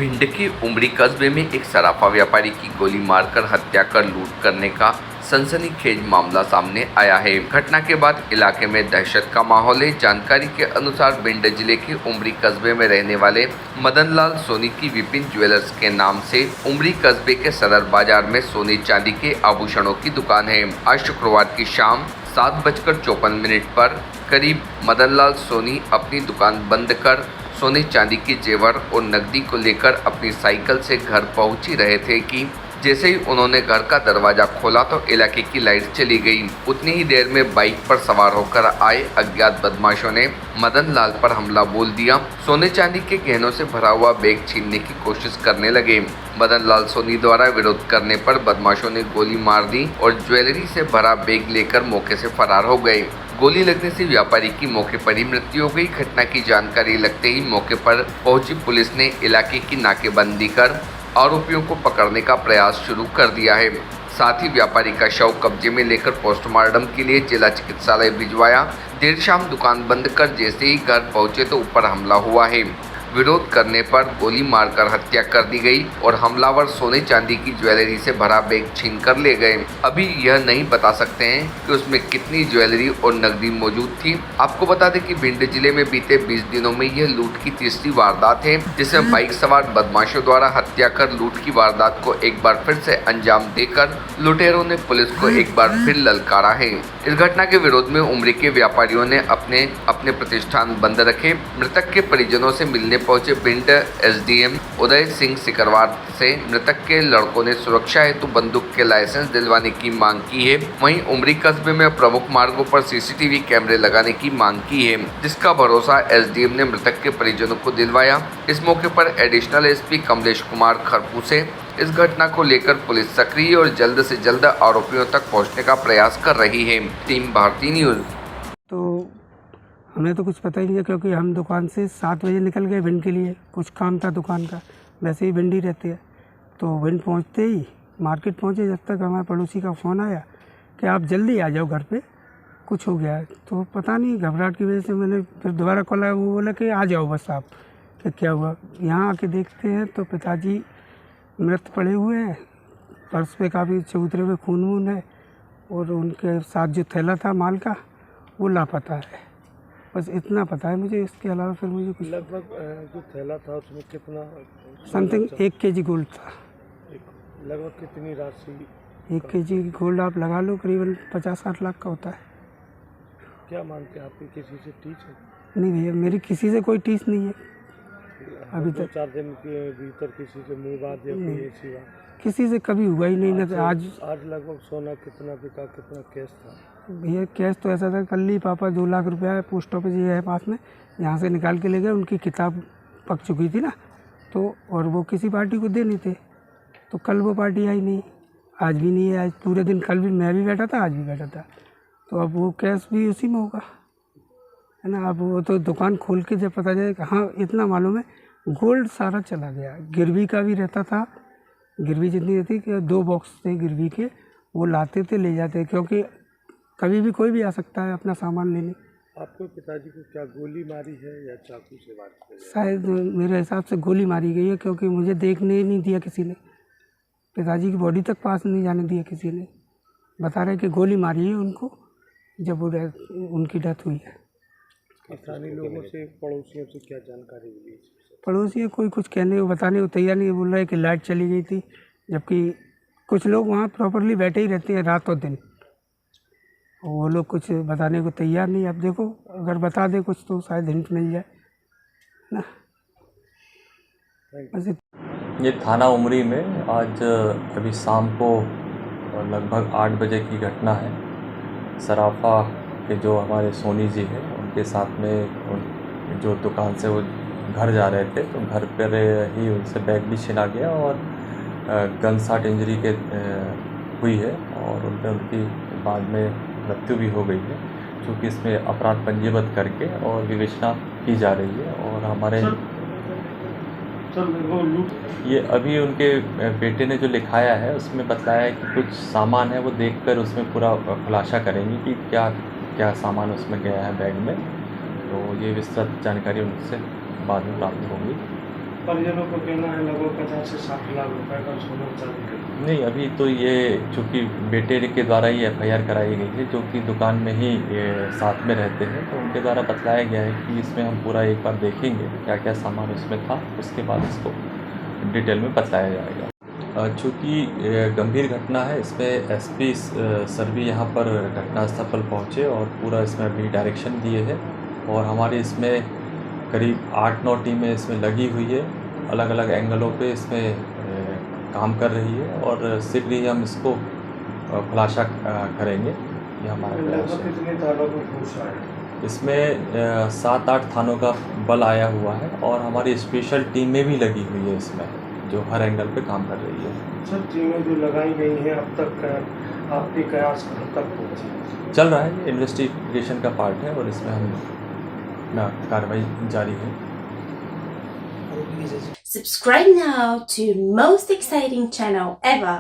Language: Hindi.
भिंड के उमरी कस्बे में एक सराफा व्यापारी की गोली मारकर हत्या कर लूट करने का सनसनीखेज मामला सामने आया है। घटना के बाद इलाके में दहशत का माहौल है। जानकारी के अनुसार भिंड जिले के उमरी कस्बे में रहने वाले मदन लाल सोनी की विपिन ज्वेलर्स के नाम से उमरी कस्बे के सदर बाजार में सोने चांदी के आभूषणों की दुकान है। आज शुक्रवार की शाम 7:54 पर करीब मदन लाल सोनी अपनी दुकान बंद कर सोने चांदी के जेवर और नकदी को लेकर अपनी साइकिल से घर पहुंच ही रहे थे कि जैसे ही उन्होंने घर का दरवाजा खोला तो इलाके की लाइट चली गई। उतनी ही देर में बाइक पर सवार होकर आए अज्ञात बदमाशों ने मदन लाल पर हमला बोल दिया। सोने चांदी के गहनों से भरा हुआ बैग छीनने की कोशिश करने लगे। मदन लाल सोनी द्वारा विरोध करने पर बदमाशों ने गोली मार दी और ज्वेलरी से भरा बैग लेकर मौके से फरार हो गए। गोली लगने से व्यापारी की मौके पर ही मृत्यु हो गई। घटना की जानकारी लगते ही मौके पर पहुंची पुलिस ने इलाके की नाकेबंदी कर आरोपियों को पकड़ने का प्रयास शुरू कर दिया है। साथ ही व्यापारी का शव कब्जे में लेकर पोस्टमार्टम के लिए जिला चिकित्सालय भिजवाया। देर शाम दुकान बंद कर जैसे ही घर पहुंचे तो ऊपर हमला हुआ है। विरोध करने पर गोली मारकर हत्या कर दी गई और हमलावर सोने चांदी की ज्वेलरी से भरा बैग छीन कर ले गए। अभी यह नहीं बता सकते हैं कि उसमें कितनी ज्वेलरी और नकदी मौजूद थी। आपको बता दें कि भिंड जिले में बीते 20 दिनों में यह लूट की तीसरी वारदात है, जिसमें बाइक सवार बदमाशों द्वारा हत्या कर लूट की वारदात को एक बार फिर से अंजाम देकर लुटेरों ने पुलिस को एक बार फिर ललकारा है। इस घटना के विरोध में उमरी के व्यापारियों ने अपने प्रतिष्ठान बंद रखे। मृतक के परिजनों से मिलने पहुंचे भिंड एसडीएम उदय सिंह सिकरवार से मृतक के लड़कों ने सुरक्षा हेतु बंदूक के लाइसेंस दिलवाने की मांग की है। वहीं उमरी कस्बे में प्रमुख मार्गों पर सीसीटीवी कैमरे लगाने की मांग की है, जिसका भरोसा एसडीएम ने मृतक के परिजनों को दिलवाया। इस मौके पर एडिशनल एसपी कमलेश कुमार खरपू से इस घटना को लेकर पुलिस सक्रिय और जल्द से जल्द आरोपियों तक पहुंचने का प्रयास कर रही है। Team Bharti News. तो हमें तो कुछ पता ही नहीं है, क्योंकि हम दुकान से 7 बजे निकल गए भिंड के लिए। कुछ काम था दुकान का, वैसे ही भिंड ही रहते हैं। तो भिंड पहुंचते ही मार्केट पहुंचे, जब तक हमारे पड़ोसी का फ़ोन आया कि आप जल्दी आ जाओ, घर पे कुछ हो गया है। तो पता नहीं घबराहट की वजह से मैंने फिर दोबारा कॉल आया, वो बोला कि आ जाओ बस आप। कि क्या हुआ? यहाँ आके देखते हैं तो पिताजी मृत पड़े हुए हैं, पर्स पे काफ़ी चबूतरे में खून वून है और उनके साथ जो थैला था माल का वो लापता है। बस इतना पता है मुझे, इसके अलावा फिर मुझे कुछ। लगभग जो थैला था उसमें कितना? समथिंग 1 kg गोल्ड था। लगभग कितनी राशि? 1 kg गोल्ड आप लगा लो, करीबन 50-60 लाख का होता है। क्या मानते हैं आप, किसी से टीच है? नहीं भैया, मेरी किसी से कोई टीस नहीं है अभी तक। 4 दिन के भीतर किसी से मुँह बात या कोई ऐसी बात? किसी से कभी हुआ ही नहीं। ना आज लगभग सोना कितना बिका, कितना कैश था? भैया कैश तो ऐसा था, कल ही पापा 2 लाख रुपया पोस्ट ऑफिस ये है पास में, यहाँ से निकाल के ले गए। उनकी किताब पक चुकी थी ना, तो और वो किसी पार्टी को देने थे, तो कल वो पार्टी आई नहीं, आज भी नहीं है। आज पूरे दिन, कल भी मैं भी बैठा था, आज भी बैठा था। तो अब वो कैश भी उसी में होगा, है ना। अब वो तो दुकान खोल के जब पता जाए। हाँ, इतना मालूम है गोल्ड सारा चला गया। गिरवी का भी रहता था, गिरवी जितनी रहती कि 2 बॉक्स थे गिरवी के, वो लाते थे ले जाते, क्योंकि कभी भी कोई भी आ सकता है अपना सामान लेने। आपके पिताजी को क्या गोली मारी है या चाकू से मारी है? शायद मेरे हिसाब से गोली मारी गई है, क्योंकि मुझे देखने ही नहीं दिया किसी ने। पिताजी की बॉडी तक पास नहीं जाने दिया किसी ने। बता रहे कि गोली मारी है उनको जब वो उनकी डेथ हुई है। स्थानीय लोगों से, पड़ोसियों से क्या जानकारी मिली? पड़ोसी कोई कुछ कहने को, बताने को तैयार नहीं। बोल रहा है कि लाइट चली गई थी, जबकि कुछ लोग वहाँ प्रॉपरली बैठे ही रहते हैं रात और दिन। वो लोग कुछ बताने को तैयार नहीं। अब देखो, अगर बता दे कुछ तो शायद हिंट मिल जाए ना। ये थाना उमरी में आज अभी शाम को लगभग 8 बजे की घटना है। सराफा के जो हमारे सोनी जी हैं, उनके साथ में जो दुकान से वो घर जा रहे थे, तो घर पर ही उनसे बैग भी छिना गया और गन शॉट इंजरी के हुई है और उनकी बाद में मृत्यु भी हो गई है। क्योंकि इसमें अपराध पंजीबद्ध करके और विवेचना की जा रही है। और हमारे ये अभी उनके बेटे ने जो लिखाया है उसमें बताया है कि कुछ सामान है, वो देखकर उसमें पूरा खुलासा करेंगे कि क्या क्या सामान उसमें गया है बैग में। तो ये विस्तृत जानकारी उनसे बाद में प्राप्त होगी। परिजनों को कहना है लगभग 50 से 60 लाख रुपए का सोना चांदी का। नहीं, अभी तो ये चूँकि बेटे के द्वारा ही एफआईआर कराई गई है, जो कि दुकान में ही साथ में रहते हैं, तो उनके द्वारा बतलाया गया है कि इसमें हम पूरा एक बार देखेंगे क्या क्या सामान उसमें था, उसके बाद इसको डिटेल में बतलाया जाएगा। चूँकि गंभीर घटना है, इसमें एसपी सर भी यहाँ पर घटनास्थल पर पहुँचे और पूरा इसमें अभी डायरेक्शन दिए हैं और हमारी इसमें करीब 8-9 टीमें इसमें लगी हुई है, अलग अलग एंगलों पे इसमें काम कर रही है और शीघ्र ही हम इसको खुलासा करेंगे, ये हमारा प्रयास है। कितने थानों को घूस आए? इसमें 7-8 थानों का बल आया हुआ है और हमारी स्पेशल टीमें भी लगी हुई है इसमें, जो हर एंगल पे काम कर रही है। सर टीमें जो लगाई गई हैं अब तक आपके कयास कहाँ तक पहुँची? चल रहा है, ये इन्वेस्टिगेशन का पार्ट है और इसमें हम कार्रवाई जारी है। Subscribe now to most exciting channel ever.